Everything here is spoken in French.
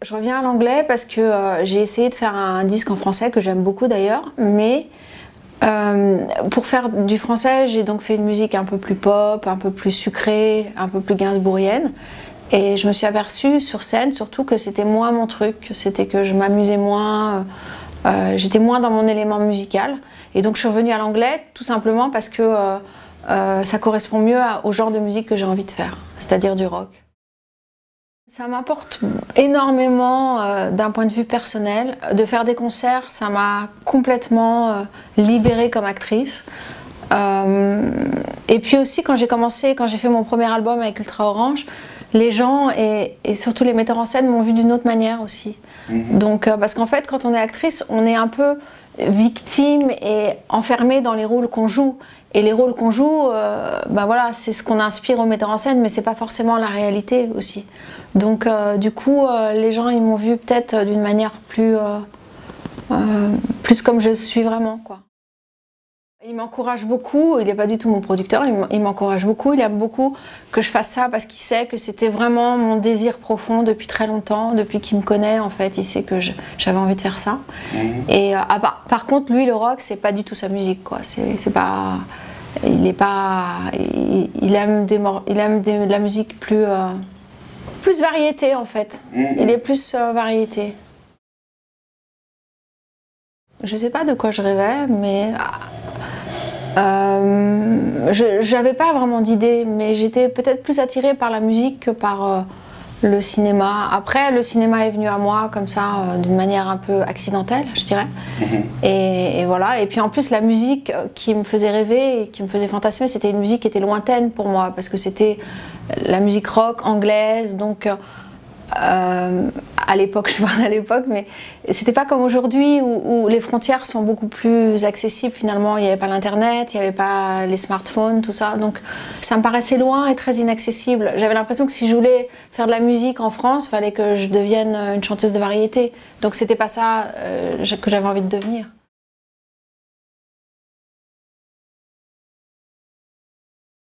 Je reviens à l'anglais parce que j'ai essayé de faire un disque en français que j'aime beaucoup d'ailleurs, mais pour faire du français, j'ai donc fait une musique un peu plus pop, un peu plus sucrée, un peu plus gainsbourgienne. Et je me suis aperçue sur scène surtout que c'était moins mon truc, c'était que je m'amusais moins, j'étais moins dans mon élément musical. Et donc je suis revenue à l'anglais tout simplement parce que ça correspond mieux au genre de musique que j'ai envie de faire, c'est-à-dire du rock. Ça m'apporte énormément d'un point de vue personnel. De faire des concerts, ça m'a complètement libérée comme actrice. Et puis aussi quand j'ai fait mon premier album avec Ultra Orange, les gens et surtout les metteurs en scène m'ont vu d'une autre manière aussi. Donc, parce qu'en fait, quand on est actrice, on est un peu victime et enfermé dans les rôles qu'on joue. Et les rôles qu'on joue, ben voilà, c'est ce qu'on inspire aux metteurs en scène, mais c'est pas forcément la réalité aussi. Donc, du coup, les gens ils m'ont vu peut-être d'une manière plus comme je suis vraiment, quoi. Il m'encourage beaucoup, il n'est pas du tout mon producteur, il m'encourage beaucoup, il aime beaucoup que je fasse ça parce qu'il sait que c'était vraiment mon désir profond depuis très longtemps, depuis qu'il me connaît en fait, il sait que j'avais envie de faire ça. Et par contre, lui, le rock, c'est pas du tout sa musique, quoi. C'est pas, il aime de la musique plus variété en fait. Il est plus variété. Je sais pas de quoi je rêvais, mais j'avais pas vraiment d'idée, mais j'étais peut-être plus attirée par la musique que par le cinéma. Après, le cinéma est venu à moi comme ça, d'une manière un peu accidentelle, je dirais. Et voilà. Et puis en plus, la musique qui me faisait rêver et qui me faisait fantasmer, c'était une musique qui était lointaine pour moi, parce que c'était la musique rock anglaise, donc à l'époque, je parle à l'époque, mais c'était pas comme aujourd'hui où les frontières sont beaucoup plus accessibles finalement. Il n'y avait pas l'internet, il n'y avait pas les smartphones, tout ça, donc ça me paraissait loin et très inaccessible. J'avais l'impression que si je voulais faire de la musique en France, il fallait que je devienne une chanteuse de variété, donc c'était pas ça que j'avais envie de devenir.